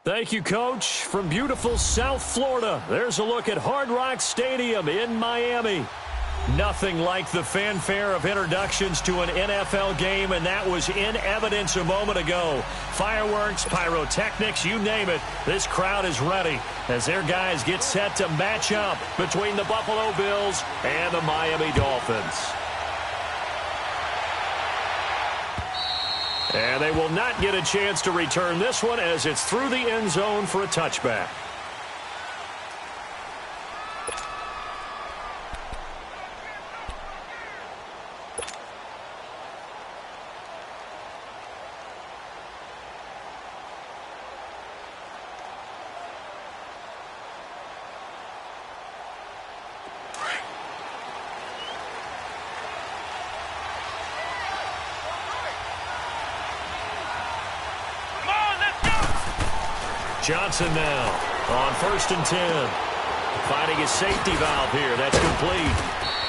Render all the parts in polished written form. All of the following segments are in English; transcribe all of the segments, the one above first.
Thank you, Coach. From beautiful South Florida, there's a look at Hard Rock Stadium in Miami. Nothing like the fanfare of introductions to an NFL game, and that was in evidence a moment ago. Fireworks, pyrotechnics, you name it. This crowd is ready as their guys get set to match up between the Buffalo Bills and the Miami Dolphins. And they will not get a chance to return this one as it's through the end zone for a touchback. Johnson now on 1st and 10. Finding his safety valve here. That's complete.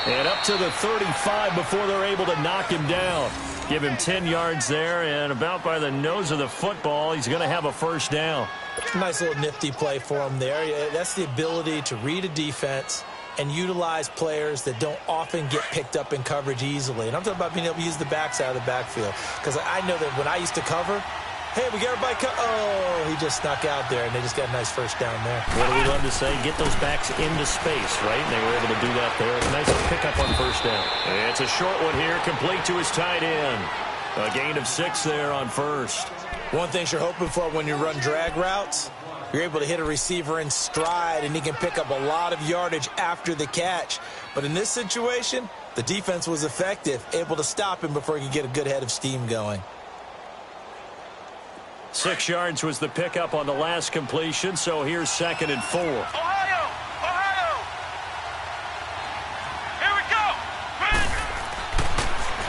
And up to the 35 before they're able to knock him down. Give him 10 yards there, and about by the nose of the football, he's going to have a first down. Nice little nifty play for him there. That's the ability to read a defense and utilize players that don't often get picked up in coverage easily. And I'm talking about being able to use the backs out of the backfield. Because I know that when I used to cover, hey, we got everybody oh, he just snuck out there, and they just got a nice first down there. What do we love to say? Get those backs into space, right? And they were able to do that there. Nice pickup on first down. And it's a short one here, complete to his tight end. A gain of 6 there on first. One thing you're hoping for when you run drag routes, you're able to hit a receiver in stride, and he can pick up a lot of yardage after the catch. But in this situation, the defense was effective, able to stop him before he could get a good head of steam going. 6 yards was the pickup on the last completion, so here's 2nd and 4. Ohio! Here we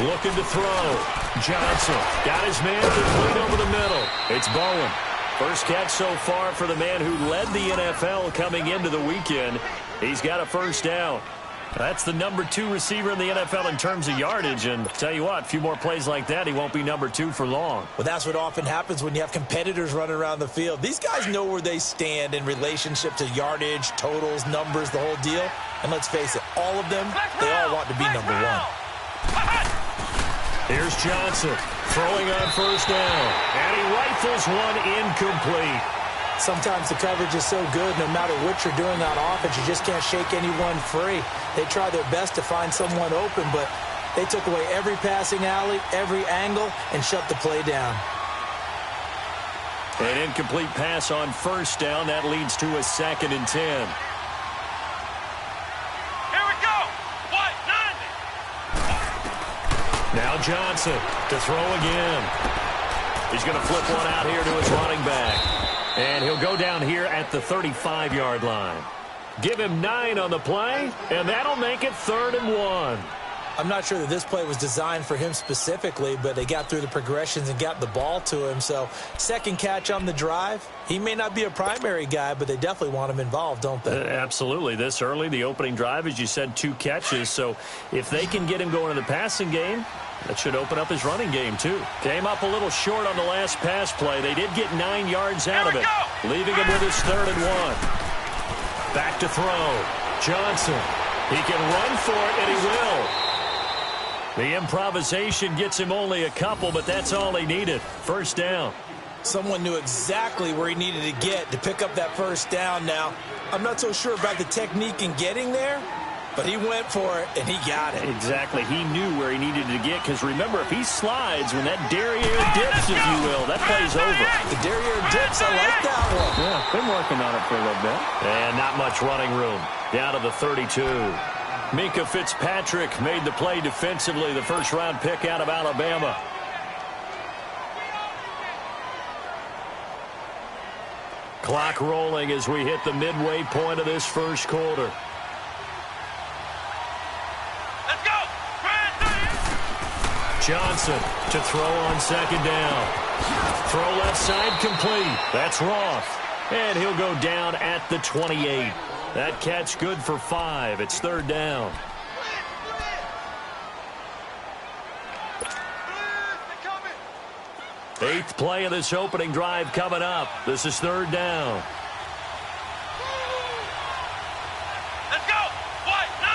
go! Looking to throw. Johnson got his man complete over the middle. It's Bowen. First catch so far for the man who led the NFL coming into the weekend. He's got a first down. That's the number 2 receiver in the NFL in terms of yardage. And tell you what, a few more plays like that, he won't be number 2 for long. Well, that's what often happens when you have competitors running around the field. These guys know where they stand in relationship to yardage, totals, numbers, the whole deal. And let's face it, all of them, they all want to be number 1. Here's Johnson throwing on first down. And he rifles one incomplete. Sometimes the coverage is so good, no matter what you're doing on offense, you just can't shake anyone free. They try their best to find someone open, but they took away every passing alley, every angle, and shut the play down. An incomplete pass on first down. That leads to a 2nd and 10. Here we go! What? 90! Now Johnson to throw again. He's going to flip one out here to his running back. And he'll go down here at the 35-yard line. Give him 9 on the play, and that'll make it 3rd and 1. I'm not sure that this play was designed for him specifically, but they got through the progressions and got the ball to him. So, second catch on the drive. He may not be a primary guy, but they definitely want him involved, don't they? Absolutely. This early, the opening drive, as you said, 2 catches. So, if they can get him going in the passing game, that should open up his running game, too. Came up a little short on the last pass play. They did get 9 yards out of it, leaving him with his 3rd and 1. Back to throw. Johnson. He can run for it, and he will. The improvisation gets him only a couple, but that's all he needed. First down. Someone knew exactly where he needed to get to pick up that first down now. I'm not so sure about the technique in getting there, but he went for it, and he got it. Exactly. He knew where he needed to get, because remember, if he slides, when that derriere dips, if you will, that play's over. The derriere dips, I like that one. Yeah, been working on it for a little bit. And not much running room. Down to the 32. Minkah Fitzpatrick made the play defensively, the first-round pick out of Alabama. Clock rolling as we hit the midway point of this first quarter. Let's go! Johnson to throw on second down. Throw left side complete. That's Roth. And he'll go down at the 28. That catch good for 5. It's 3rd down. 8th play of this opening drive coming up. This is 3rd down. Let's go. What? 9.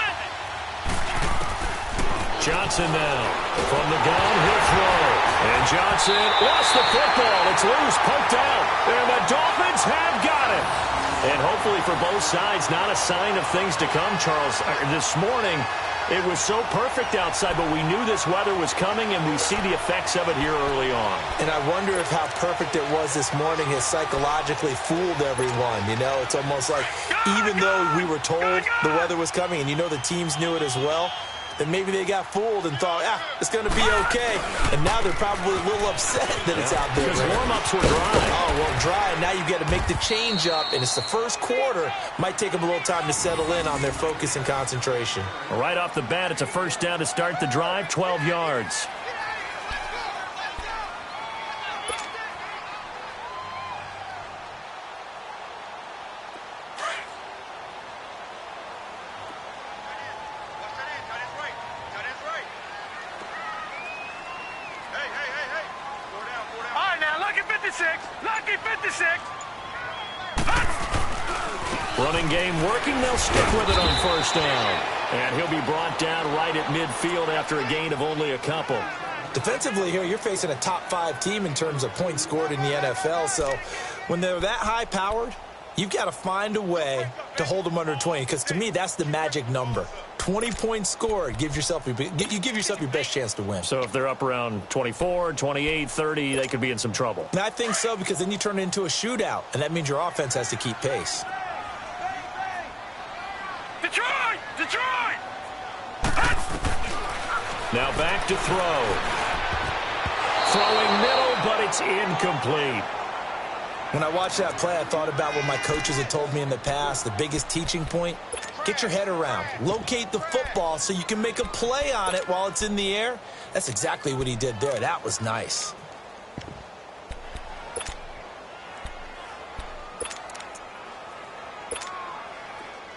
Johnson now. From the gun, he'll throw. And Johnson lost the football. It's loose, poked out. And the Dolphins have got it. And hopefully for both sides, not a sign of things to come, Charles. This morning, it was so perfect outside, but we knew this weather was coming, and we see the effects of it here early on. And I wonder if how perfect it was this morning has psychologically fooled everyone. You know, it's almost like even though we were told the weather was coming, and you know the teams knew it as well, then maybe they got fooled and thought, it's going to be okay. And now they're probably a little upset that it's out there. Because warm-ups were dry. Oh, well, dry. And now you've got to make the change up, and it's the first quarter. Might take them a little time to settle in on their focus and concentration. Right off the bat, it's a first down to start the drive, 12 yards. Running game working. They'll stick with it on first down. And he'll be brought down right at midfield after a gain of only a couple. Defensively here, you're facing a top 5 team in terms of points scored in the NFL. So when they're that high-powered, you've got to find a way to hold them under 20. Because to me, that's the magic number. 20 points scored. You give yourself your best chance to win. So if they're up around 24, 28, 30, they could be in some trouble. And I think so, because then you turn it into a shootout. And that means your offense has to keep pace. Detroit! Detroit! Now back to throw. Throwing middle, but it's incomplete. When I watched that play, I thought about what my coaches had told me in the past. The biggest teaching point, get your head around. Locate the football so you can make a play on it while it's in the air. That's exactly what he did there. That was nice.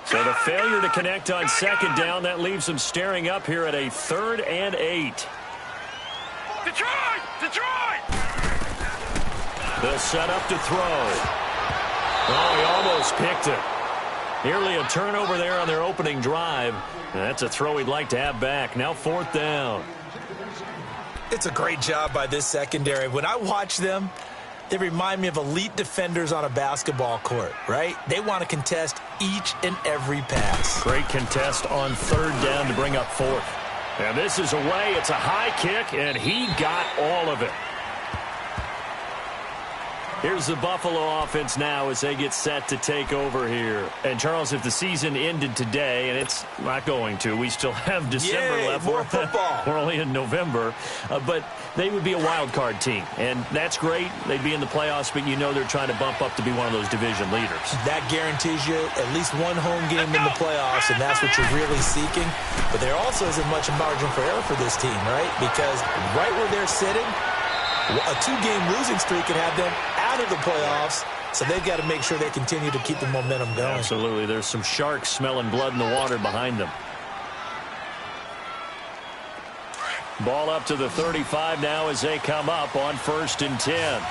So the failure to connect on second down, that leaves them staring up here at a 3rd and 8. Detroit! Detroit! They'll set up to throw. Oh, he almost picked it. Nearly a turnover there on their opening drive. And that's a throw he'd like to have back. Now 4th down. It's a great job by this secondary. When I watch them, they remind me of elite defenders on a basketball court, right? They want to contest each and every pass. Great contest on 3rd down to bring up 4th. And this is away. It's a high kick, and he got all of it. Here's the Buffalo offense now as they get set to take over here. And, Charles, if the season ended today, and it's not going to, we still have December left. More football. We're only in November. But they would be a wild card team, and that's great. They'd be in the playoffs, but you know they're trying to bump up to be one of those division leaders. That guarantees you at least one home game in the playoffs, and that's what you're really seeking. But there also isn't much margin for error for this team, right? Because right where they're sitting, a 2-game losing streak could have them out of the playoffs, so they've got to make sure they continue to keep the momentum going. Absolutely. There's some sharks smelling blood in the water behind them. Ball up to the 35 now as they come up on 1st and 10.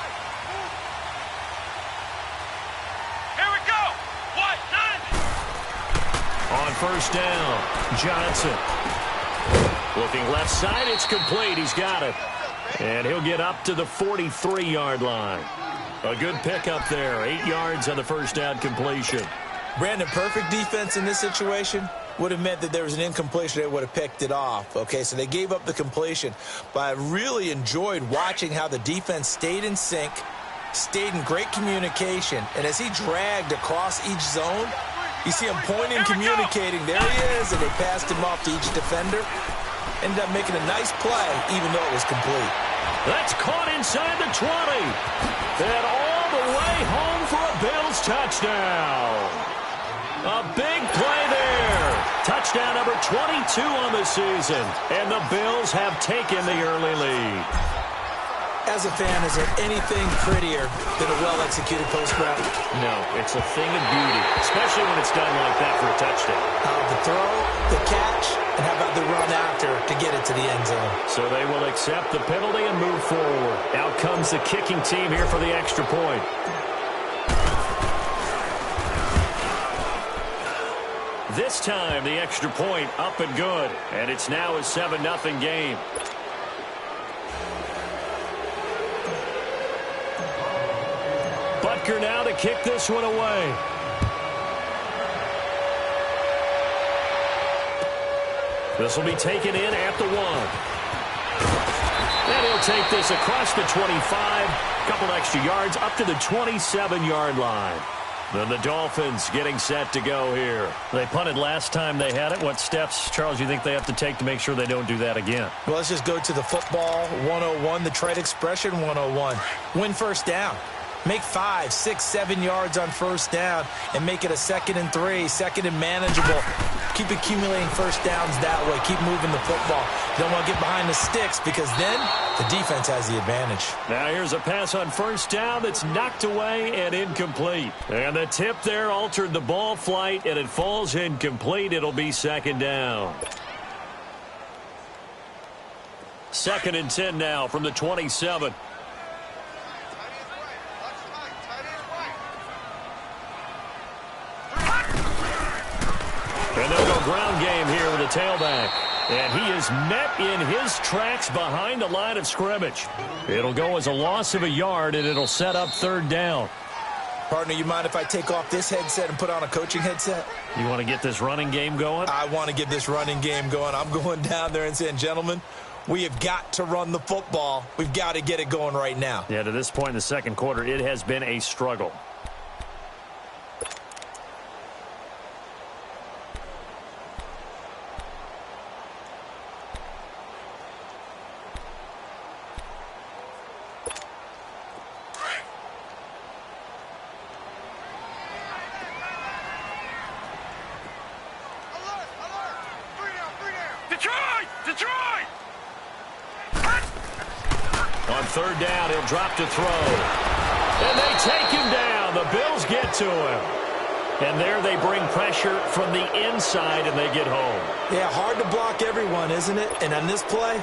Here we go! What? 9! On 1st down, Johnson. Looking left side, it's complete. He's got it. And he'll get up to the 43-yard line. A good pickup there. 8 yards on the first down completion. Brandon, perfect defense in this situation would have meant that there was an incompletion. They would have picked it off. Okay, so they gave up the completion. But I really enjoyed watching how the defense stayed in sync, stayed in great communication. And as he dragged across each zone, you see him pointing, communicating. There he is, and they passed him off to each defender. Ended up making a nice play, even though it was complete. That's caught inside the 20. And all the way home for a Bills touchdown. A big play there. Touchdown number 22 on the season. And the Bills have taken the early lead. As a fan, is there anything prettier than a well-executed post route? No, it's a thing of beauty, especially when it's done like that for a touchdown. The throw, the catch, and how about the run after to get it to the end zone? So they will accept the penalty and move forward. Out comes the kicking team here for the extra point. This time, the extra point up and good, and it's now a 7-0 game. Butker now to kick this one away. This will be taken in at the 1. And he'll take this across the 25. Couple extra yards up to the 27-yard line. Then the Dolphins getting set to go here. They punted last time they had it. What steps, Charles, you think they have to take to make sure they don't do that again? Well, let's just go to the football 101, the trade expression 101. Win first down. Make 5, 6, 7 yards on first down and make it a 2nd and 3, 2nd and manageable. Keep accumulating first downs that way. Keep moving the football. You don't want to get behind the sticks because then the defense has the advantage. Now here's a pass on first down that's knocked away and incomplete. And the tip there altered the ball flight, and it falls incomplete. It'll be 2nd down. 2nd and 10 now from the 27. And they'll go ground game here with a tailback. And he is met in his tracks behind the line of scrimmage. It'll go as a loss of a yard, and it'll set up 3rd down. Partner, you mind if I take off this headset and put on a coaching headset? You want to get this running game going? I want to get this running game going. I'm going down there and saying, gentlemen, we have got to run the football. We've got to get it going right now. Yeah, to this point in the second quarter, it has been a struggle. On 3rd down, he'll drop to throw. And they take him down. The Bills get to him. And there they bring pressure from the inside, and they get home. Yeah, hard to block everyone, isn't it? And on this play,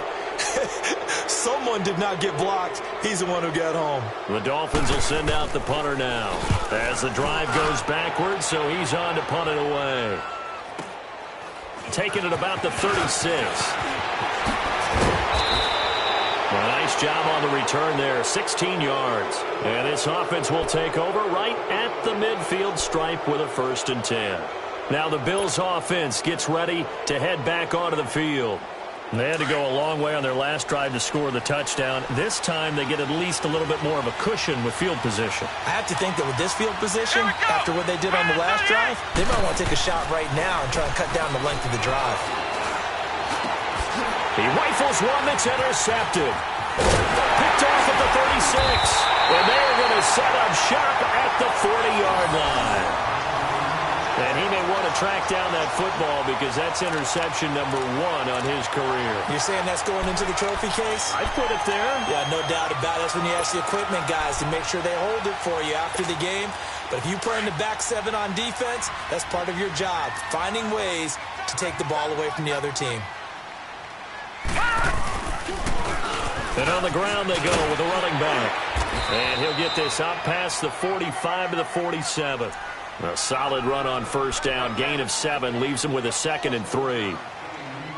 someone did not get blocked. He's the one who got home. The Dolphins will send out the punter now as the drive goes backwards, so he's on to punt it away. Taking it about the 36. A nice job on the return there, 16 yards. And this offense will take over right at the midfield stripe with a 1st and 10. Now the Bills offense gets ready to head back onto the field. They had to go a long way on their last drive to score the touchdown. This time they get at least a little bit more of a cushion with field position. I have to think that with this field position, after what they did on the last drive, they might want to take a shot right now and try and cut down the length of the drive. He rifles one that's intercepted. Picked off at the 36. And they are going to set up shop at the 40-yard line. And he may want to track down that football because that's interception number 1 on his career. You're saying that's going into the trophy case? I'd put it there. Yeah, no doubt about it. That's when you ask the equipment guys to make sure they hold it for you after the game. But if you play in the back 7 on defense, that's part of your job, finding ways to take the ball away from the other team. And on the ground they go with the running back. And he'll get this out past the 45 to the 47. A solid run on first down. Gain of 7 leaves him with a 2nd and 3.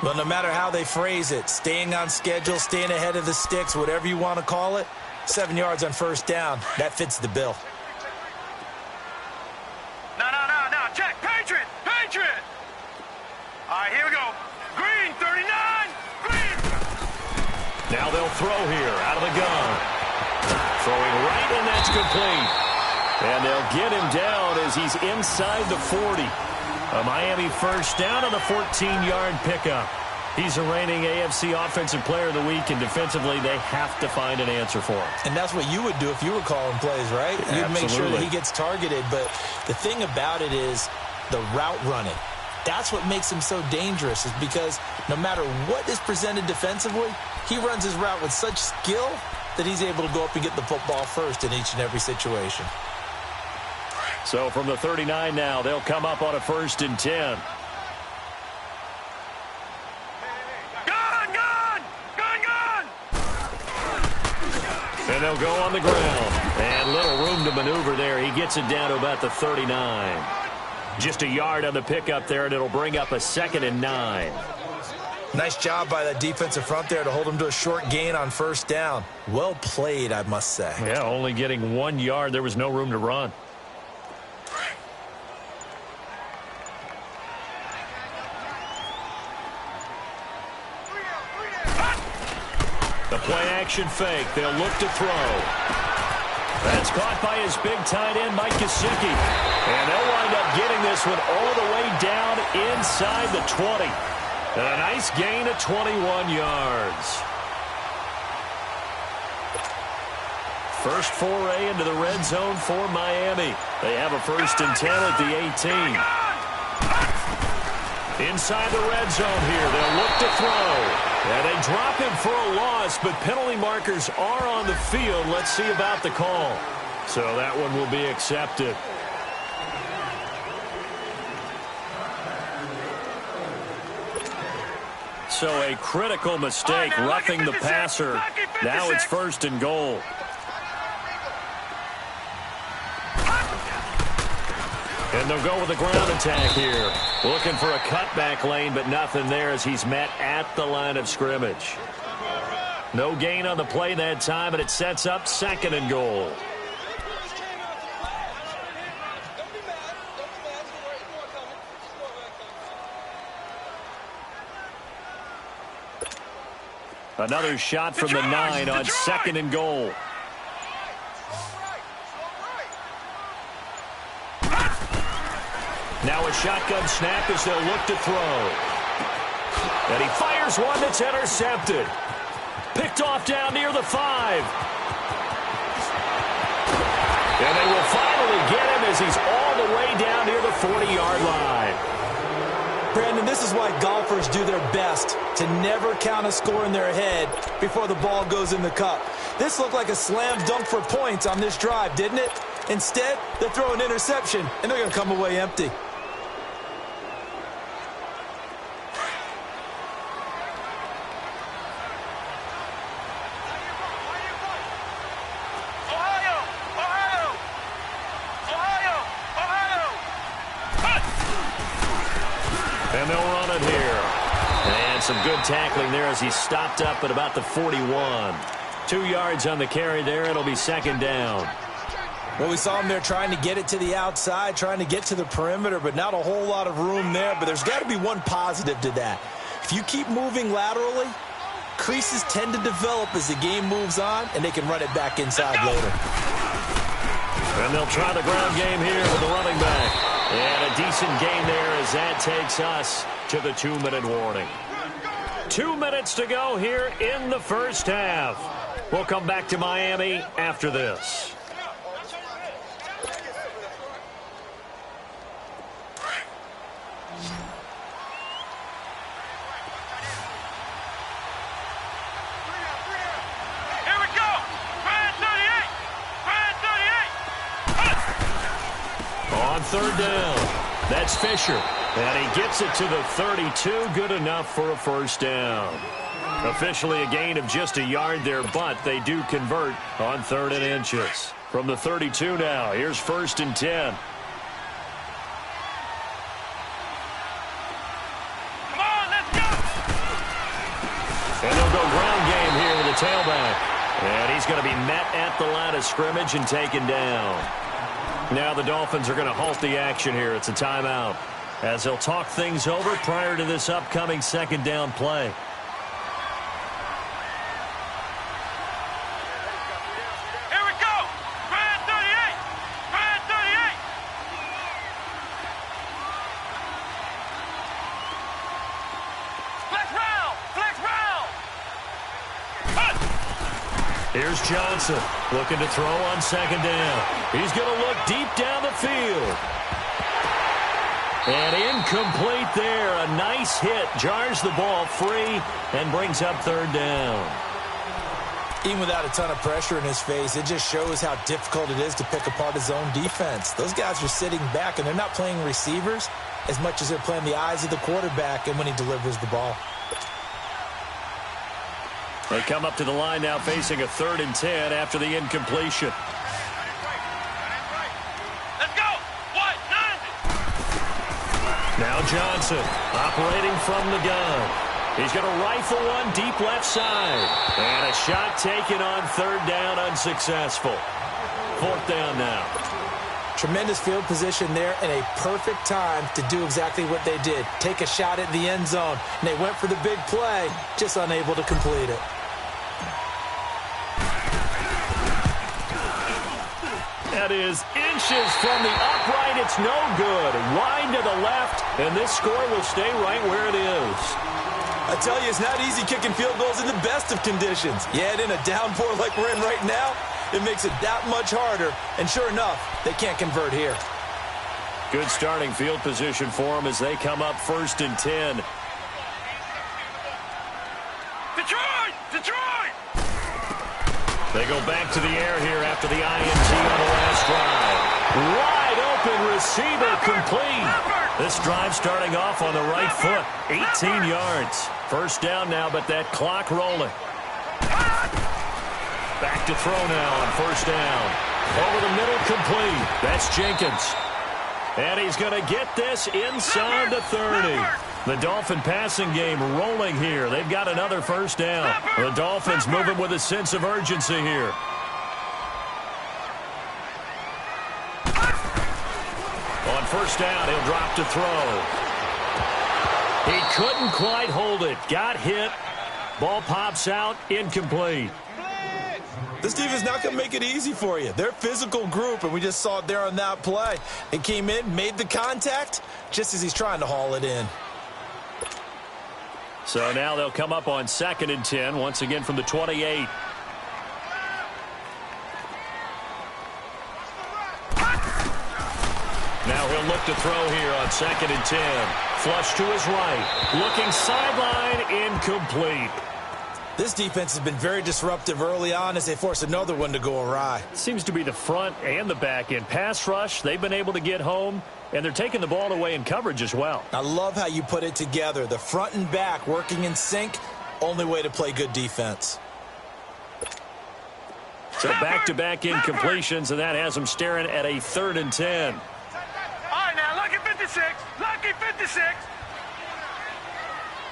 Well, no matter how they phrase it, staying on schedule, staying ahead of the sticks, whatever you want to call it, 7 yards on first down, that fits the bill. No. Check. Patriot. All right, here we go. Green, 39. Green. Now they'll throw here out of the gun. Throwing right, and that's complete. And they'll get him down as he's inside the 40. A Miami first down on the 14-yard pickup. He's the reigning AFC Offensive Player of the Week, and defensively they have to find an answer for him. And that's what you would do if you were calling plays, right? You'd make sure that he gets targeted. But the thing about it is the route running. That's what makes him so dangerous, is because no matter what is presented defensively, he runs his route with such skill that he's able to go up and get the football first in each and every situation. So from the 39 now, they'll come up on a 1st and 10. And they'll go on the ground. And little room to maneuver there. He gets it down to about the 39. Just a yard on the pickup there, and it'll bring up a 2nd and 9. Nice job by that defensive front there to hold him to a short gain on 1st down. Well played, I must say. Yeah, only getting 1 yard. There was no room to run. The play-action fake. They'll look to throw. That's caught by his big tight end, Mike Gesicki. And they'll wind up getting this one all the way down inside the 20. And a nice gain of 21 yards. First foray into the red zone for Miami. They have a 1st and 10 at the 18. Inside the red zone here. They'll look to throw. And they drop him for a loss, but penalty markers are on the field. Let's see about the call. So that one will be accepted. So a critical mistake, roughing the passer. Now it's 1st and goal. And they'll go with a ground attack here. Looking for a cutback lane, but nothing there as he's met at the line of scrimmage. No gain on the play that time, and it sets up 2nd and goal. Another shot from the 9 on 2nd and goal. Now a shotgun snap as they'll look to throw. And he fires one that's intercepted. Picked off down near the 5. And they will finally get him as he's all the way down near the 40-yard line. Brandon, this is why golfers do their best to never count a score in their head before the ball goes in the cup. This looked like a slam dunk for points on this drive, didn't it? Instead, they throw an interception, and they're going to come away empty. And they'll run it here. And some good tackling there as he stopped up at about the 41. 2 yards on the carry there. It'll be 2nd down. Well, we saw him there trying to get it to the outside, trying to get to the perimeter, but not a whole lot of room there. But there's got to be one positive to that. If you keep moving laterally, creases tend to develop as the game moves on, and they can run it back inside later. And they'll try the ground game here with the running back. And a decent gain there as that takes us to the 2-minute warning. 2 minutes to go here in the first half. We'll come back to Miami after this. On 3rd down, that's Fisher. And he gets it to the 32, good enough for a 1st down. Officially a gain of just a yard there, but they do convert on 3rd and inches. From the 32 now, here's 1st and 10. Come on, let's go! And they'll go ground game here with the tailback. And he's going to be met at the line of scrimmage and taken down. Now the Dolphins are going to halt the action here. It's a timeout as they'll talk things over prior to this upcoming 2nd down play. Here we go! Brand 38! Brand 38! Flex round! Flex round! Here's Johnson looking to throw on 2nd down. He's going to look deep down the field. And incomplete there. A nice hit. Jars the ball free and brings up 3rd down. Even without a ton of pressure in his face, it just shows how difficult it is to pick apart his own defense. Those guys are sitting back, and they're not playing receivers as much as they're playing the eyes of the quarterback and when he delivers the ball. They come up to the line now facing a 3rd and 10 after the incompletion. Let's go. What? 90. Now Johnson operating from the gun. He's going to rifle one deep left side. And a shot taken on 3rd down, unsuccessful. 4th down now. Tremendous field position there and a perfect time to do exactly what they did. Take a shot at the end zone. And they went for the big play, just unable to complete it. That is inches from the upright. It's no good. Wide to the left, and this score will stay right where it is. I tell you, it's not easy kicking field goals in the best of conditions. Yet in a downpour like we're in right now, it makes it that much harder. And sure enough, they can't convert here. Good starting field position for them as they come up 1st and 10. Detroit! Detroit! They go back to the air here after the INT on the last drive. Wide open receiver complete. This drive starting off on the right foot. 18 yards. 1st down now, but that clock rolling. Back to throw now on 1st down. Over the middle, complete. That's Jenkins. And he's going to get this inside the 30. The Dolphin passing game rolling here. They've got another 1st down. The Dolphins moving with a sense of urgency here. On 1st down, he'll drop to throw. He couldn't quite hold it. Got hit. Ball pops out. Incomplete. This defense is not going to make it easy for you. They're a physical group, and we just saw it there on that play. It came in, made the contact, just as he's trying to haul it in. So now they'll come up on 2nd and 10, once again from the 28. Now he'll look to throw here on 2nd and 10. Flush to his right. Looking sideline, incomplete. This defense has been very disruptive early on as they force another one to go awry. Seems to be the front and the back end. Pass rush, they've been able to get home, and they're taking the ball away in coverage as well. I love how you put it together. The front and back working in sync, only way to play good defense. So back-to-back incompletions, and that has them staring at a 3rd and 10. All right, now, lucky 56. Lucky 56.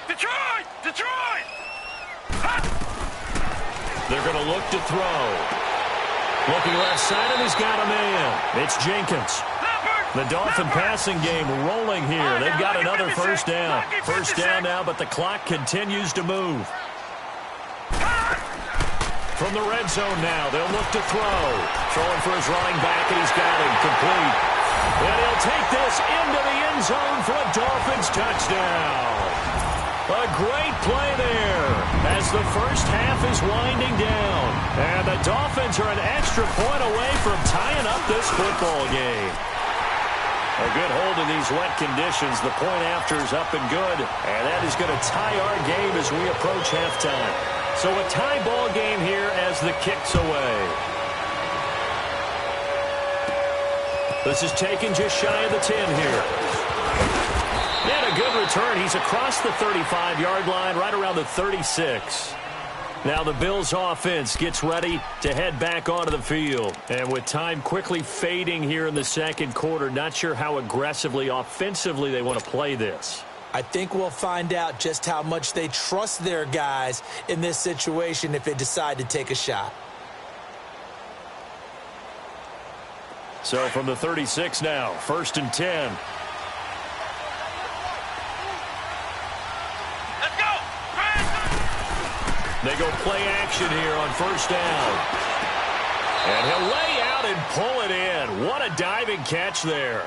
Detroit! Detroit! They're going to look to throw. Looking left side, and he's got a man. It's Jenkins. The Dolphin passing game rolling here. They've got another 1st down. 1st down now, but the clock continues to move. From the red zone now, they'll look to throw. Throwing for his running back, and he's got him complete. And he'll take this into the end zone for a Dolphins touchdown. A great play there as the first half is winding down. And the Dolphins are an extra point away from tying up this football game. A good hold in these wet conditions. The point after is up and good. And that is going to tie our game as we approach halftime. So a tie ball game here as the kick's away. This is taken just shy of the 10 here. And a good return. He's across the 35-yard line, right around the 36. Now the Bills offense gets ready to head back onto the field. And with time quickly fading here in the 2nd quarter, not sure how aggressively, offensively they want to play this. I think we'll find out just how much they trust their guys in this situation if they decide to take a shot. So from the 36 now, 1st and 10. They go play action here on 1st down. And he'll lay out and pull it in. What a diving catch there.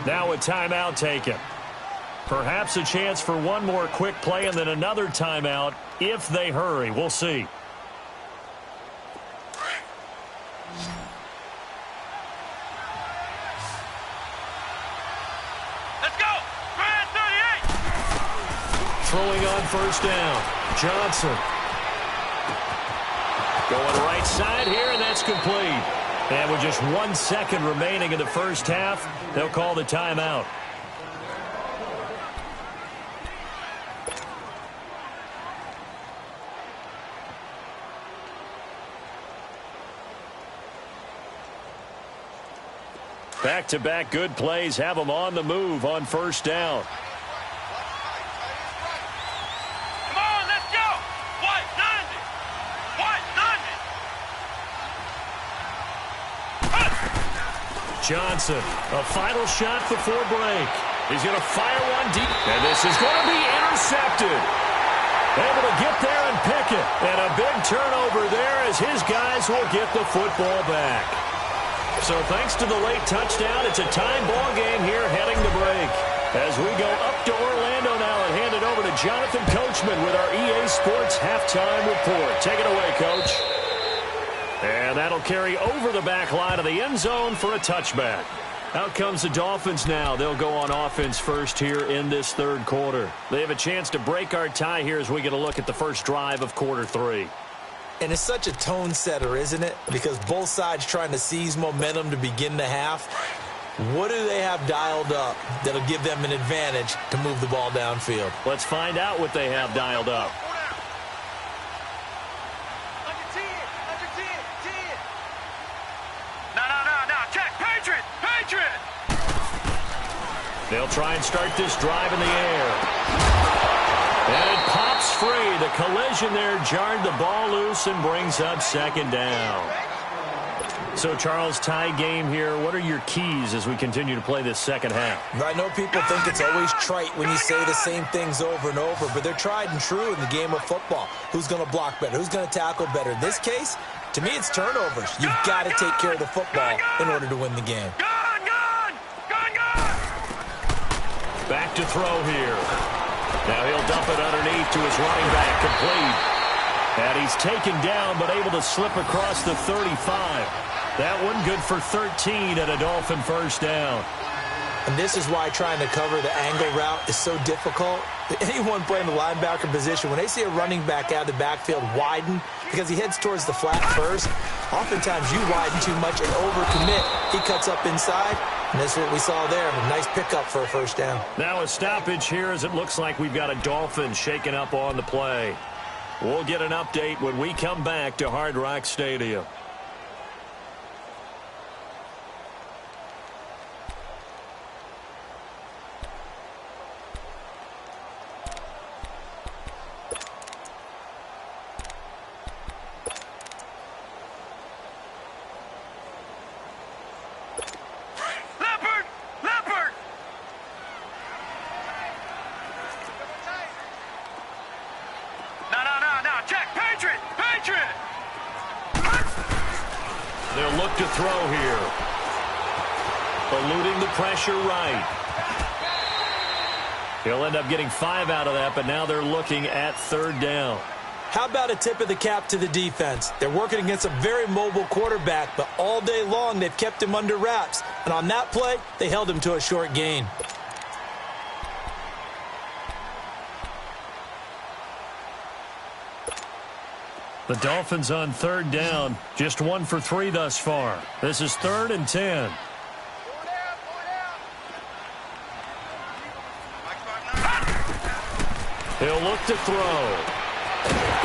Now a timeout taken. Perhaps a chance for one more quick play and then another timeout if they hurry. We'll see. Let's go! Grand 38! Throwing on 1st down. Johnson. Going right side here, and that's complete. And with just 1 second remaining in the first half, they'll call the timeout. Back-to-back good plays have them on the move on first down. Come on, let's go. White, 90. White, 90. Johnson, a final shot before break. He's going to fire one deep, and this is going to be intercepted. Able to get there and pick it. And a big turnover there as his guys will get the football back. So thanks to the late touchdown, it's a time ball game here heading to break. As we go up to Orlando now and hand it over to Jonathan Coachman with our EA Sports halftime report. Take it away, Coach. And that'll carry over the back line of the end zone for a touchback. Out comes the Dolphins now. They'll go on offense first here in this third quarter. They have a chance to break our tie here as we get a look at the first drive of quarter three. And it's such a tone setter, isn't it? Because both sides trying to seize momentum to begin the half. What do they have dialed up that'll give them an advantage to move the ball downfield? Let's find out what they have dialed up. No. Check. Patriot. Patriot. They'll try and start this drive in the air. And it pops free. The collision there jarred the ball loose and brings up second down. So, Charles, tie game here. What are your keys as we continue to play this second half? I know people think it's always trite when you say the same things over and over, but they're tried and true in the game of football. Who's going to block better? Who's going to tackle better? In this case, to me, it's turnovers. You've got to take care of the football in order to win the game. Gone. Back to throw here. Now he'll dump it underneath to his running back, complete. And he's taken down, but able to slip across the 35. That one good for 13 and a Dolphin first down. And this is why trying to cover the angle route is so difficult. Anyone playing the linebacker position, when they see a running back out of the backfield widen, because he heads towards the flat first, oftentimes you widen too much and overcommit. He cuts up inside, and that's what we saw there. A nice pickup for a first down. Now a stoppage here as it looks like we've got a Dolphin shaking up on the play. We'll get an update when we come back to Hard Rock Stadium. They'll look to throw here. Eluding the pressure right. He'll end up getting 5 out of that, but now they're looking at third down. How about a tip of the cap to the defense? They're working against a very mobile quarterback, but all day long they've kept him under wraps. And on that play, they held him to a short gain. The Dolphins on third down, just 1 for 3 thus far. This is 3rd and 10. He'll look to throw.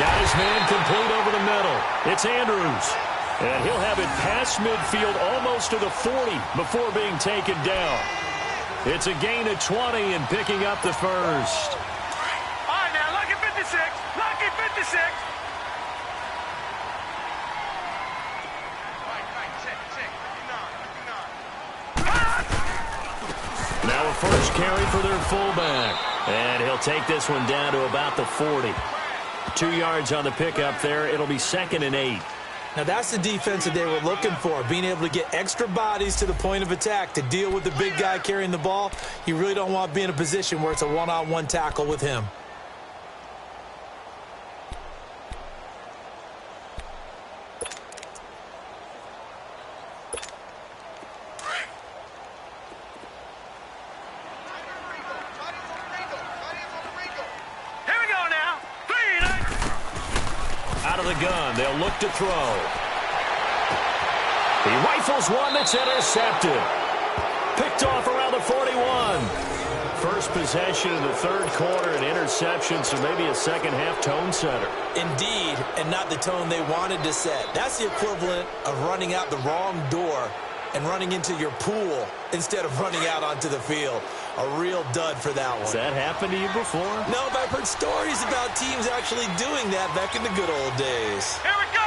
Got his man complete over the middle. It's Andrews. And he'll have it past midfield almost to the 40 before being taken down. It's a gain of 20 and picking up the first. All right, now, lucky 56. Lucky 56. Now a first carry for their fullback. And he'll take this one down to about the 40. 2 yards on the pickup there. It'll be 2nd and 8. Now that's the defense that they were looking for, being able to get extra bodies to the point of attack to deal with the big guy carrying the ball. You really don't want to be in a position where it's a one-on-one tackle with him. the gun. They'll look to throw. He rifles one that's intercepted. Picked off around the 41. First possession of the third quarter, an interception, so maybe a second-half tone setter. Indeed, and not the tone they wanted to set. That's the equivalent of running out the wrong door and running into your pool instead of running out onto the field. A real dud for that one. Has that happened to you before? No, but I've heard stories about teams actually doing that back in the good old days. Here we go.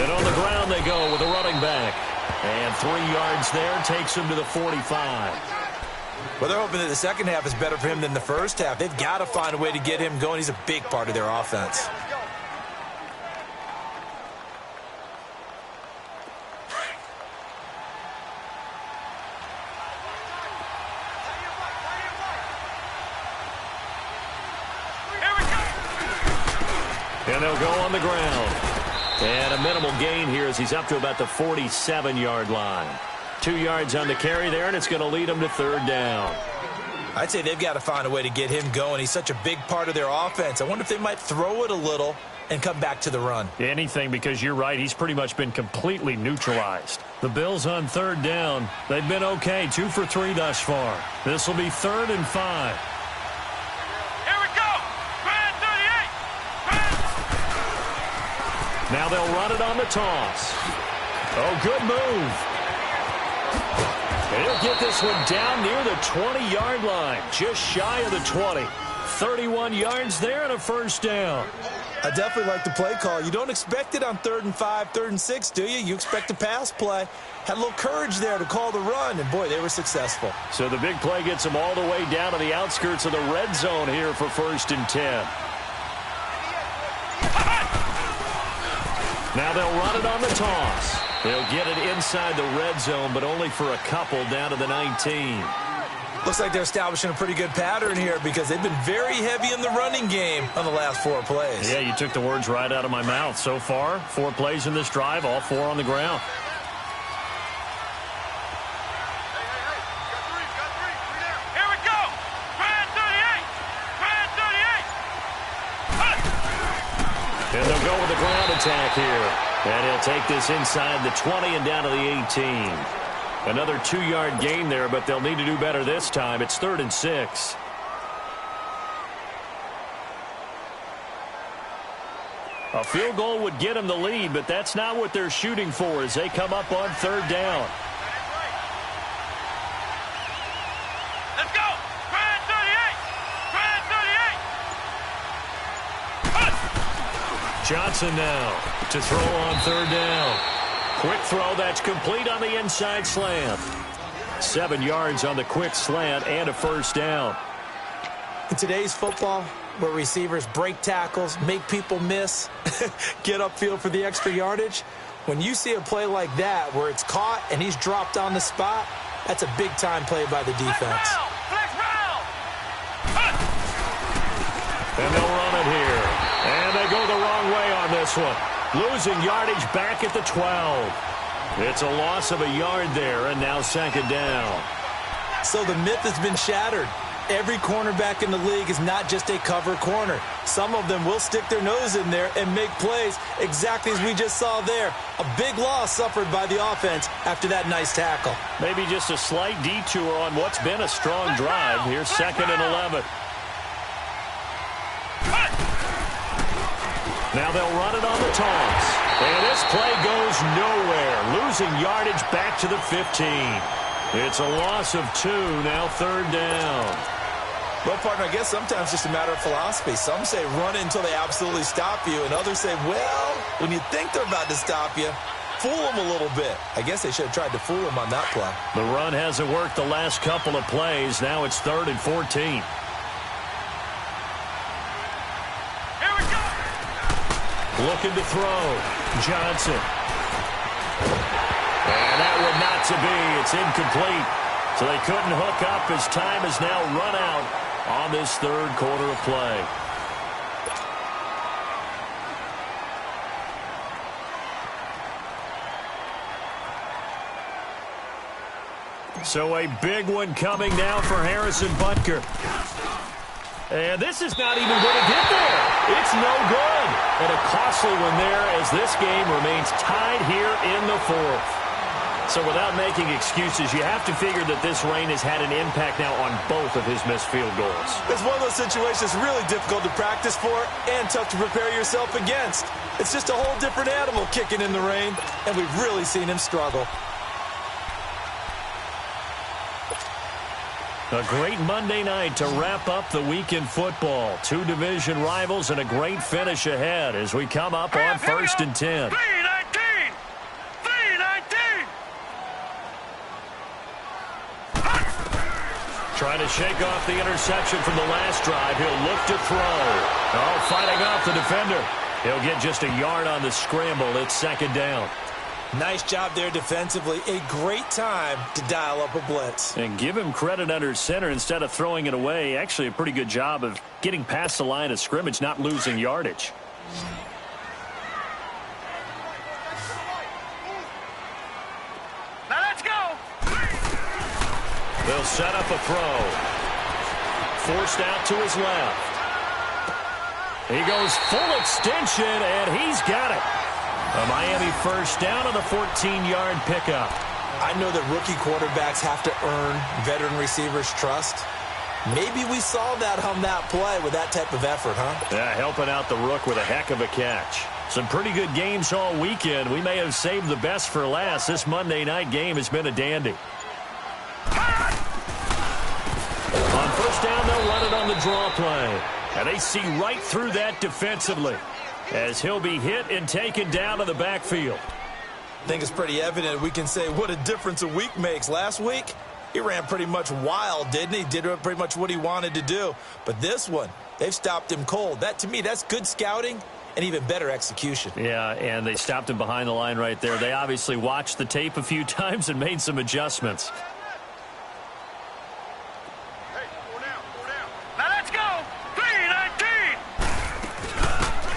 And on the ground they go with a running back. And 3 yards there takes him to the 45. Well, they're hoping that the second half is better for him than the first half. They've got to find a way to get him going. He's a big part of their offense. And they'll go on the ground. And a minimal gain here as he's up to about the 47-yard line. 2 yards on the carry there, and it's going to lead him to third down. I'd say they've got to find a way to get him going. He's such a big part of their offense. I wonder if they might throw it a little and come back to the run. Anything, because you're right. He's pretty much been completely neutralized. The Bills on third down. They've been okay. 2 for 3 thus far. This will be 3rd and 5. Now they'll run it on the toss. Oh, good move. And he'll get this one down near the 20-yard line, just shy of the 20. 31 yards there and a first down. I definitely like the play call. You don't expect it on 3rd and 5, 3rd and 6, do you? You expect a pass play. Had a little courage there to call the run, and, boy, they were successful. So the big play gets them all the way down to the outskirts of the red zone here for 1st and 10. Now they'll run it on the toss. They'll get it inside the red zone, but only for a couple down to the 19. Looks like they're establishing a pretty good pattern here because they've been very heavy in the running game on the last 4 plays. Yeah, you took the words right out of my mouth. So far, 4 plays in this drive, all 4 on the ground. Here we go. Brand 38. Brand 38. And they'll go with the ground attack here. And he'll take this inside the 20 and down to the 18. Another 2-yard gain there, but they'll need to do better this time. It's 3rd and 6. A field goal would get them the lead, but that's not what they're shooting for as they come up on 3rd down. Let's go. Brand 38. Brand 38. Johnson now to throw on 3rd down. Quick throw, that's complete on the inside slant. 7 yards on the quick slant and a first down. In today's football, where receivers break tackles, make people miss, get upfield for the extra yardage, when you see a play like that where it's caught and he's dropped on the spot, that's a big-time play by the defense. And they'll run it here. And they go the wrong way on this one. Losing yardage back at the 12. It's a loss of a yard there, and now 2nd down. So the myth has been shattered. Every cornerback in the league is not just a cover corner. Some of them will stick their nose in there and make plays exactly as we just saw there. A big loss suffered by the offense after that nice tackle. Maybe just a slight detour on what's been a strong drive. Here's 2nd and 11. Now they'll run it on the toss. And this play goes nowhere. Losing yardage back to the 15. It's a loss of 2, now 3rd down. Well, partner, I guess sometimes it's just a matter of philosophy. Some say run it until they absolutely stop you, and others say, well, when you think they're about to stop you, fool them a little bit. I guess they should have tried to fool them on that play. The run hasn't worked the last couple of plays. Now it's 3rd and 14. Looking to throw. Johnson. And that one not to be. It's incomplete. So they couldn't hook up as time has now run out on this 3rd quarter of play. So a big one coming now for Harrison Butker. And this is not even going to get there. It's no good. And a costly one there as this game remains tied here in the fourth. So without making excuses, you have to figure that this rain has had an impact now on both of his missed field goals. It's one of those situations really difficult to practice for and tough to prepare yourself against. It's just a whole different animal kicking in the rain, and we've really seen him struggle. A great Monday night to wrap up the week in football. Two division rivals and a great finish ahead as we come up on 1st and 10. 3-19! 3-19! Trying to shake off the interception from the last drive. He'll look to throw. Oh, fighting off the defender. He'll get just a yard on the scramble. It's 2nd down. Nice job there defensively. A great time to dial up a blitz. And give him credit under center instead of throwing it away. Actually, a pretty good job of getting past the line of scrimmage, not losing yardage. Now let's go! They'll set up a throw. Forced out to his left. He goes full extension, and he's got it. A Miami 1st down on the 14-yard pickup. I know that rookie quarterbacks have to earn veteran receivers' trust. Maybe we saw that on that play with that type of effort, huh? Yeah, helping out the rook with a heck of a catch. Some pretty good games all weekend. We may have saved the best for last. This Monday night game has been a dandy. On 1st down, they'll run it on the draw play. And they see right through that defensively, as he'll be hit and taken down to the backfield. I think it's pretty evident we can say what a difference a week makes. Last week, he ran pretty much wild, didn't he? Did pretty much what he wanted to do. But this one, they've stopped him cold. That, to me, that's good scouting and even better execution. Yeah, and they stopped him behind the line right there. They obviously watched the tape a few times and made some adjustments. Now let's go! 3-19!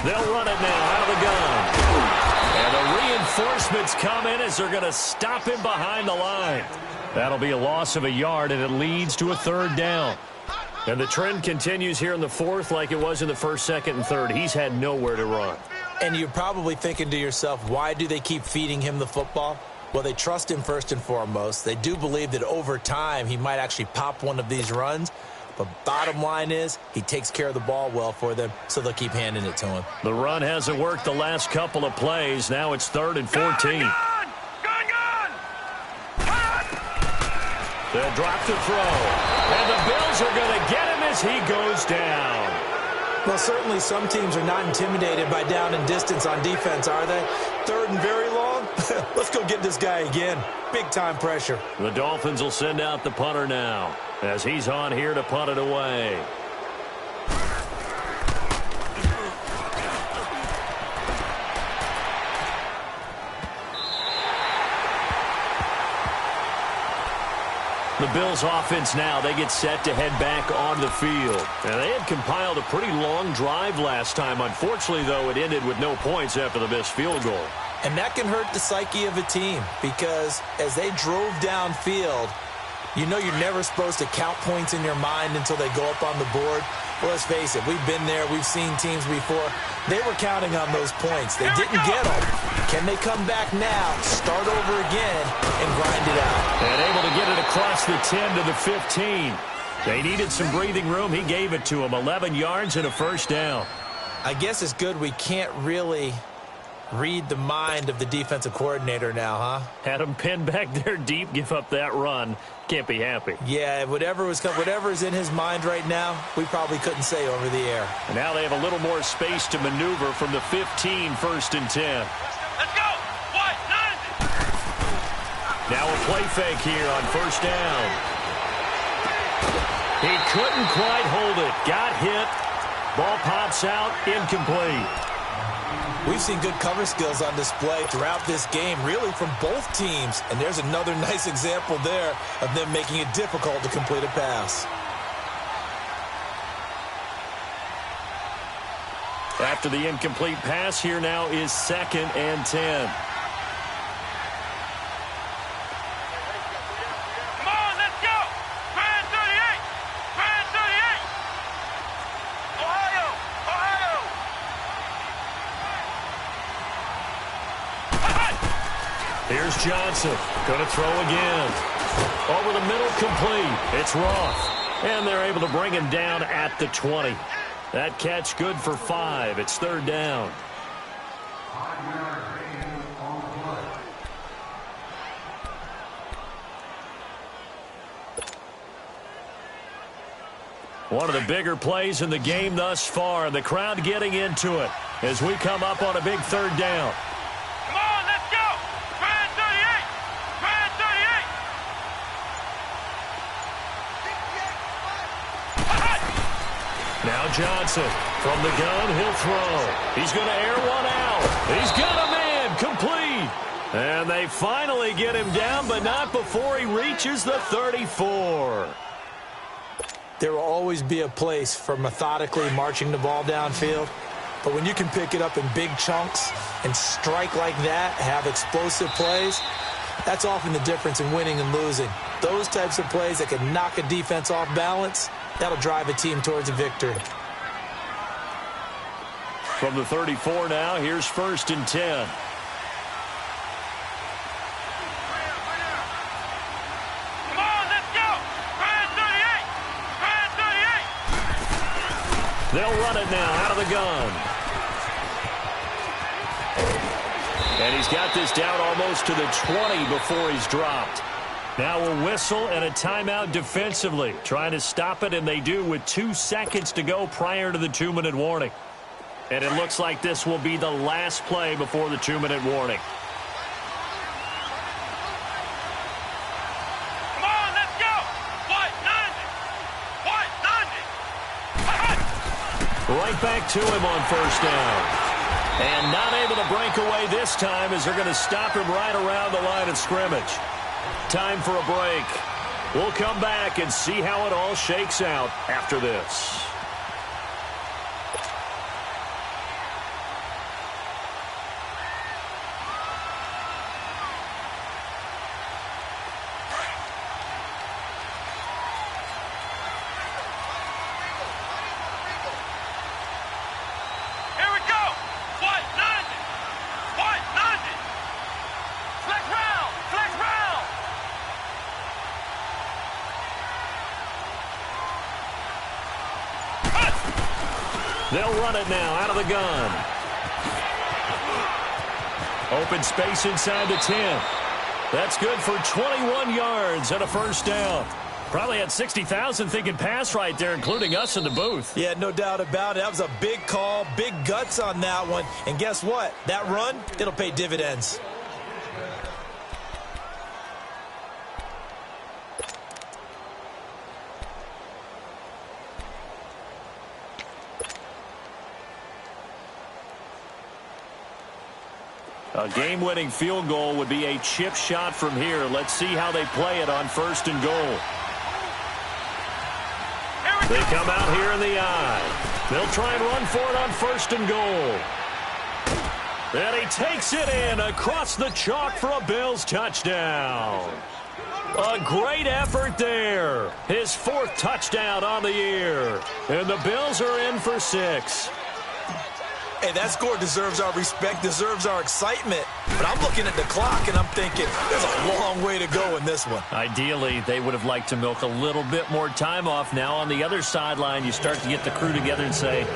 They'll run it now out of the gun. And the reinforcements come in as they're going to stop him behind the line. That'll be a loss of a yard, and it leads to a 3rd down. And the trend continues here in the 4th like it was in the 1st, 2nd, and 3rd. He's had nowhere to run. And you're probably thinking to yourself, why do they keep feeding him the football? Well, they trust him first and foremost. They do believe that over time he might actually pop one of these runs. But bottom line is, he takes care of the ball well for them, so they'll keep handing it to him. The run hasn't worked the last couple of plays. Now it's 3rd and 14. Gun! They'll drop the throw. And the Bills are going to get him as he goes down. Well, certainly some teams are not intimidated by down and distance on defense, are they? 3rd and very long? Let's go get this guy again. Big-time pressure. The Dolphins will send out the punter now, as he's on here to punt it away. The Bills offense now, they get set to head back on the field. And they had compiled a pretty long drive last time. Unfortunately, though, it ended with no points after the missed field goal. And that can hurt the psyche of a team because as they drove downfield, you know you're never supposed to count points in your mind until they go up on the board. Well, let's face it, we've been there, we've seen teams before. They were counting on those points. They didn't get them. Can they come back now, start over again, and grind it out? And able to get it across the 10 to the 15. They needed some breathing room. He gave it to them. 11 yards and a 1st down. I guess it's good we can't really read the mind of the defensive coordinator now, huh? Had him pinned back there deep, give up that run. Can't be happy. Yeah, whatever is in his mind right now, we probably couldn't say over the air. And now they have a little more space to maneuver from the 15, 1st and 10. Let's go! What? None! Now a play fake here on 1st down. He couldn't quite hold it. Got hit. Ball pops out. Incomplete. We've seen good cover skills on display throughout this game, really from both teams. And there's another nice example there of them making it difficult to complete a pass. After the incomplete pass, here now is 2nd and 10. Come on, let's go! Grand 38! Grand 38! Johnson. Going to throw again. Over the middle, complete. It's Roth. And they're able to bring him down at the 20. That catch good for 5. It's third down. One of the bigger plays in the game thus far, and the crowd getting into it as we come up on a big third down. Come on, let's go! Brand 38! Brand 38! Now Johnson from the gun, he'll throw. He's going to air one out. He's got a man, complete. And they finally get him down, but not before he reaches the 34. There will always be a place for methodically marching the ball downfield. But when you can pick it up in big chunks and strike like that, have explosive plays, that's often the difference in winning and losing. Those types of plays that can knock a defense off balance, that'll drive a team towards a victory. From the 34 now, here's 1st and 10. They'll run it now out of the gun. And he's got this down almost to the 20 before he's dropped. Now a whistle and a timeout defensively. Trying to stop it, and they do with 2 seconds to go prior to the 2-minute warning. And it looks like this will be the last play before the 2-minute warning. Right back to him on 1st down. And not able to break away this time as they're going to stop him right around the line of scrimmage. Time for a break. We'll come back and see how it all shakes out after this. They'll run it now out of the gun. Open space inside the 10. That's good for 21 yards and a 1st down. Probably had 60,000 thinking pass right there, including us in the booth. Yeah, no doubt about it. That was a big call, big guts on that one. And guess what? That run, it'll pay dividends. A game-winning field goal would be a chip shot from here. Let's see how they play it on 1st and goal. They come out here in the eye. They'll try and run for it on 1st and goal. And he takes it in across the chalk for a Bills touchdown. A great effort there. His 4th touchdown on the year. And the Bills are in for 6. Hey, that score deserves our respect, deserves our excitement. But I'm looking at the clock, and I'm thinking there's a long way to go in this one. Ideally, they would have liked to milk a little bit more time off. Now on the other sideline, you start to get the crew together and say,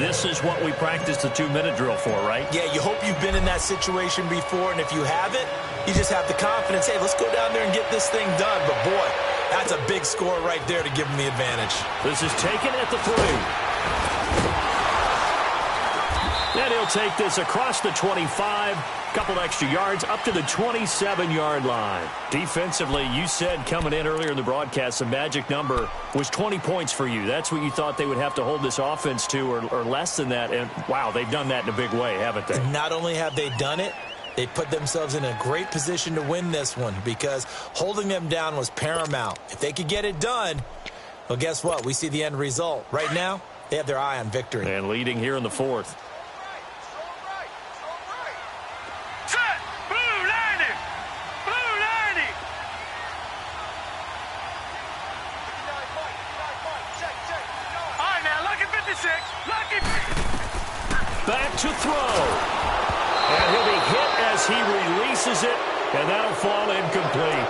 this is what we practiced the 2-minute drill for, right? Yeah, you hope you've been in that situation before, and if you haven't, you just have the confidence, hey, let's go down there and get this thing done. But, boy, that's a big score right there to give them the advantage. This is taken at the 3. And he'll take this across the 25, couple extra yards, up to the 27-yard line. Defensively, you said coming in earlier in the broadcast, the magic number was 20 points for you. That's what you thought they would have to hold this offense to, or less than that. And, wow, they've done that in a big way, haven't they? Not only have they done it, they put themselves in a great position to win this one because holding them down was paramount. If they could get it done, well, guess what? We see the end result. Right now, they have their eye on victory. And leading here in the 4th. Back to throw. And he'll be hit as he releases it And that'll fall incomplete.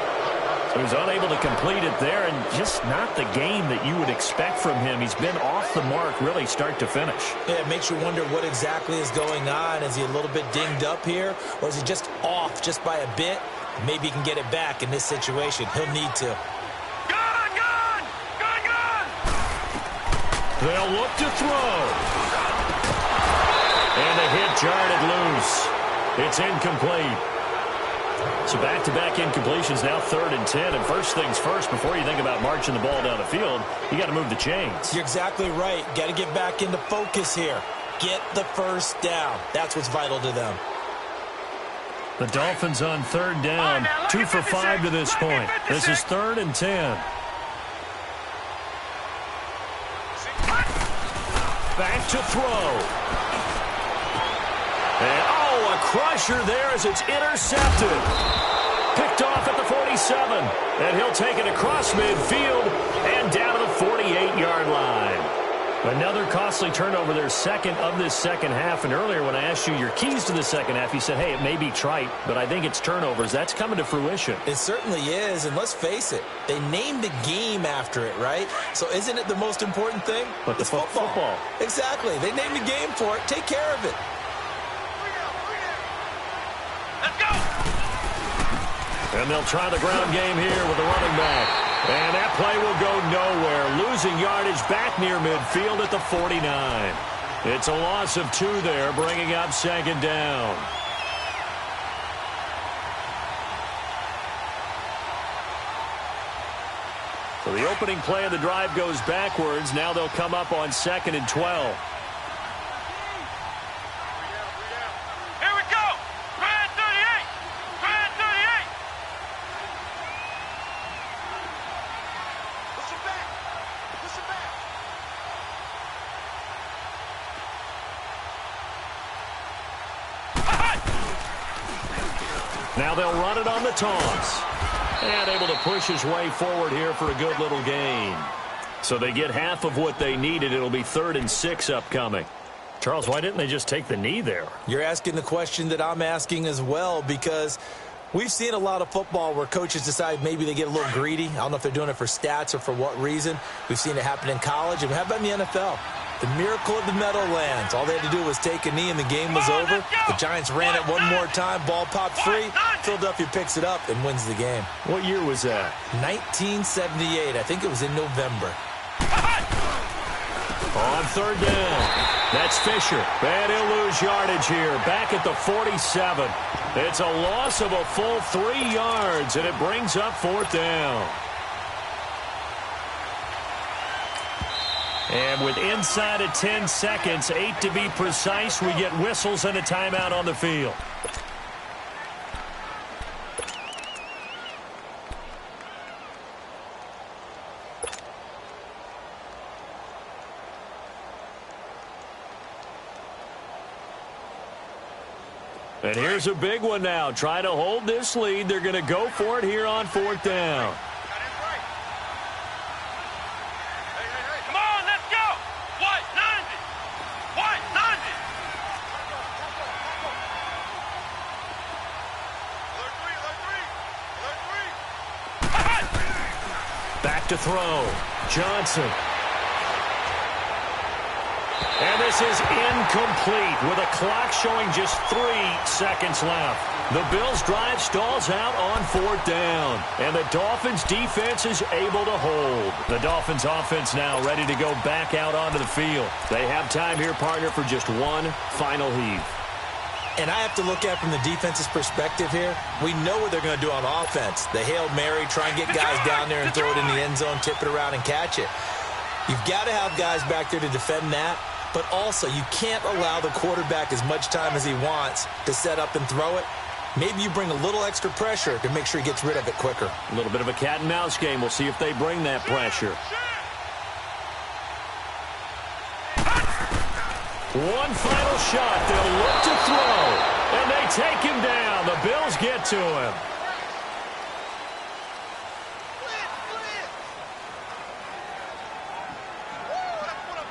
So he's unable to complete it there, and just not the game that you would expect from him. He's been off the mark really start to finish. Yeah, it makes you wonder what exactly is going on. Is he a little bit dinged up here, or is he just off just by a bit? Maybe he can get it back in this situation. He'll need to. Gun! They'll look to throw. And the hit jarred it loose. It's incomplete. So back-to-back incompletions, now 3rd and 10. And first things first, before you think about marching the ball down the field, you got to move the chains. You're exactly right. Got to get back into focus here. Get the first down. That's what's vital to them. The Dolphins on 3rd down, 2 for 5 to this point. This is 3rd and 10. Back to throw. And, a crusher there as it's intercepted. Picked off at the 47. And he'll take it across midfield and down to the 48-yard line. Another costly turnover there, second of this second half. And earlier when I asked you your keys to the second half, you said, hey, it may be trite, but I think it's turnovers. That's coming to fruition. It certainly is, and let's face it, they named the game after it, right? So isn't it the most important thing? But the football. Exactly. They named the game for it. Take care of it. Let's go! And they'll try the ground game here with the running back. And that play will go nowhere. Losing yardage back near midfield at the 49. It's a loss of 2 there, bringing up 2nd down. So the opening play of the drive goes backwards. Now they'll come up on 2nd and 12. Now they'll run it on the toss. And able to push his way forward here for a good little gain. So they get half of what they needed. It'll be 3rd and 6 upcoming. Charles, why didn't they just take the knee there? You're asking the question that I'm asking as well, because we've seen a lot of football where coaches decide maybe they get a little greedy. I don't know if they're doing it for stats or for what reason. We've seen it happen in college. And how about in the NFL? The miracle of the Meadowlands. All they had to do was take a knee and the game was over. The Giants ran it one more time. Ball popped free. Philadelphia picks it up and wins the game. What year was that? 1978. I think it was in November. On 3rd down. That's Fisher. And he'll lose yardage here. Back at the 47. It's a loss of a full 3 yards, and it brings up 4th down. And with inside of 10 seconds, 8 to be precise, we get whistles and a timeout on the field. And here's a big one now. Trying to hold this lead. They're going to go for it here on 4th down. Come on, let's go! White, 90! White, 90! Back to throw. Johnson. And this is incomplete with a clock showing just 3 seconds left. The Bills' drive stalls out on 4th down. And the Dolphins' defense is able to hold. The Dolphins' offense now ready to go back out onto the field. They have time here, partner, for just one final heave. And I have to look at it from the defense's perspective here. We know what they're going to do on offense. The Hail Mary, try and get guys down there and throw it in the end zone, tip it around and catch it. You've got to have guys back there to defend that. But also, you can't allow the quarterback as much time as he wants to set up and throw it. Maybe you bring a little extra pressure to make sure he gets rid of it quicker. A little bit of a cat and mouse game. We'll see if they bring that pressure. One final shot. They'll look to throw. And they take him down. The Bills get to him.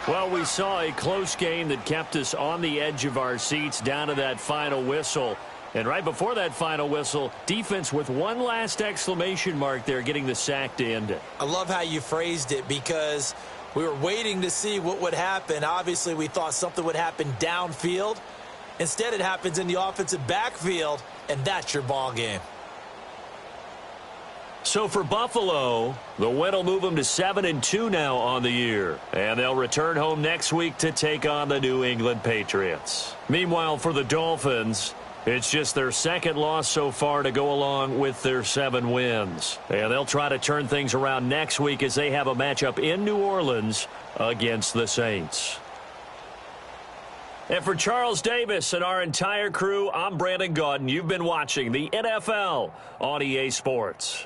Well, we saw a close game that kept us on the edge of our seats down to that final whistle. And right before that final whistle, defense with one last exclamation mark there, getting the sack to end it. I love how you phrased it, because we were waiting to see what would happen. Obviously, we thought something would happen downfield. Instead, it happens in the offensive backfield, and that's your ball game. So for Buffalo, the win will move them to 7-2 now on the year. And they'll return home next week to take on the New England Patriots. Meanwhile, for the Dolphins, it's just their second loss so far to go along with their 7 wins. And they'll try to turn things around next week as they have a matchup in New Orleans against the Saints. And for Charles Davis and our entire crew, I'm Brandon Gaudin. You've been watching the NFL on EA Sports.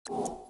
you